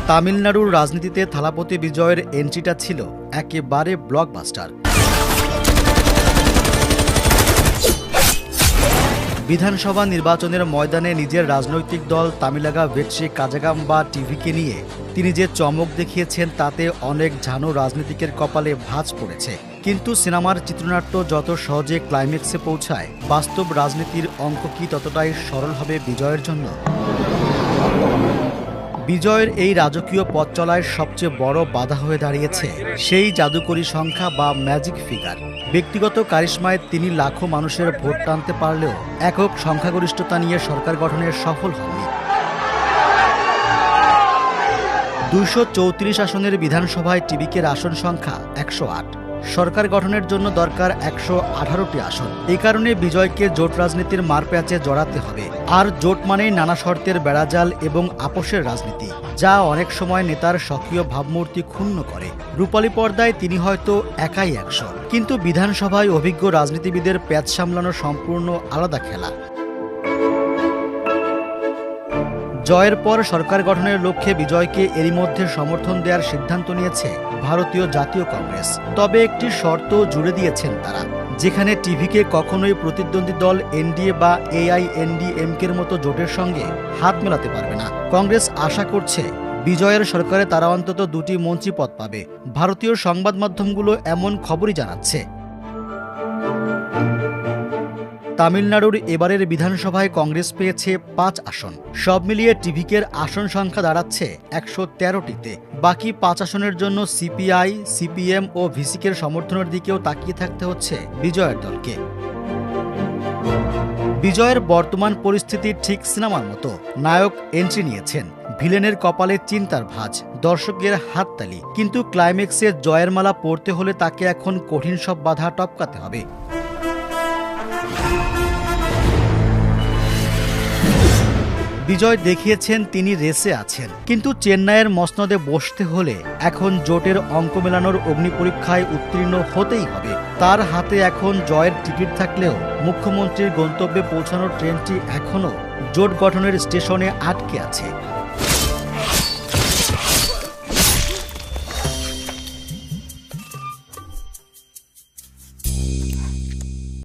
তামিলনাড়ুর রাজনীতিতে থালাপতি বিজয়ের এন্ট্রিটা ছিল একেবারে ব্লকবাস্টার। বিধানসভা নির্বাচনের ময়দানে নিজের রাজনৈতিক দল তামিলাগা ভেট্রি কাজাগাম বা টিভিকে নিয়ে তিনি যে চমক দেখিয়েছেন তাতে অনেক ঝানু রাজনীতিকের কপালে ভাঁজ পড়েছে। কিন্তু সিনেমার চিত্রনাট্য যত সহজে ক্লাইম্যাক্সে পৌঁছায়, বাস্তব রাজনীতির অঙ্ক কি ততটাই সরল হবে বিজয়ের জন্য? বিজয়ের এই রাজকীয় পথ চলায় সবচেয়ে বড় বাধা হয়ে দাঁড়িয়েছে সেই জাদুকরী সংখ্যা বা ম্যাজিক ফিগার। ব্যক্তিগত কারিশমায় তিনি লাখো মানুষের ভোট টানতে পারলেও একক সংখ্যাগরিষ্ঠতা নিয়ে সরকার গঠনে সফল হননি। 234 আসনের বিধানসভায় টিভিকের আসন সংখ্যা 108। সরকার গঠনের জন্য দরকার 118টি আসন। এই কারণে বিজয়কে জোট রাজনীতির মারপ্যাচে জড়াতে হবে। আর জোট মানেই নানা শর্তের বেড়াজাল এবং আপোষের রাজনীতি, যা অনেক সময় নেতার স্বকীয় ভাবমূর্তি ক্ষুণ্ণ করে। রূপালী পর্দায় তিনি হয়তো একাই 100, কিন্তু বিধানসভায় অভিজ্ঞ রাজনীতিবিদের প্যাচ সামলানো সম্পূর্ণ আলাদা খেলা। জয়ের পর সরকার গঠনের লক্ষ্যে বিজয়কে এরই মধ্যে সমর্থন দেওয়ার সিদ্ধান্ত নিয়েছে ভারতীয় জাতীয় কংগ্রেস। তবে একটি শর্ত জুড়ে দিয়েছেন তারা, যেখানে টিভিকে কখনোই প্রতিদ্বন্দ্বী দল এনডিএ বা AINDMK'র মতো জোটের সঙ্গে হাত মেলাতে পারবে না। কংগ্রেস আশা করছে বিজয়ের সরকারে তারা অন্তত 2টি মন্ত্রী পদ পাবে। ভারতীয় সংবাদ মাধ্যমগুলো এমন খবরই জানাচ্ছে। তামিলনাড়ুর এবারের বিধানসভায় কংগ্রেস পেয়েছে 5 আসন। সব মিলিয়ে টিভিকের আসন সংখ্যা দাঁড়াচ্ছে 113টিতে। বাকি 5 আসনের জন্য CPI, CPM ও ভিসিকের সমর্থনের দিকেও তাকিয়ে থাকতে হচ্ছে বিজয়ের দলকে। বিজয়ের বর্তমান পরিস্থিতি ঠিক সিনেমার মতো। নায়ক এন্ট্রি নিয়েছেন, ভিলেনের কপালে চিন্তার ভাঁজ, দর্শকের হাততালি, কিন্তু ক্লাইম্যাক্সে জয়ের মালা পড়তে হলে তাকে এখন কঠিন সব বাধা টপকাতে হবে। বিজয় দেখিয়েছেন তিনি রেসে আছেন, কিন্তু চেন্নাইয়ের মসনদে বসতে হলে এখন জোটের অঙ্ক মেলানোর অগ্নিপরীক্ষায় উত্তীর্ণ হতেই হবে। তার হাতে এখন জয়ের টিকিট থাকলেও মুখ্যমন্ত্রীর গন্তব্যে পৌঁছানোর ট্রেনটি এখনও জোট গঠনের স্টেশনে আটকে আছে।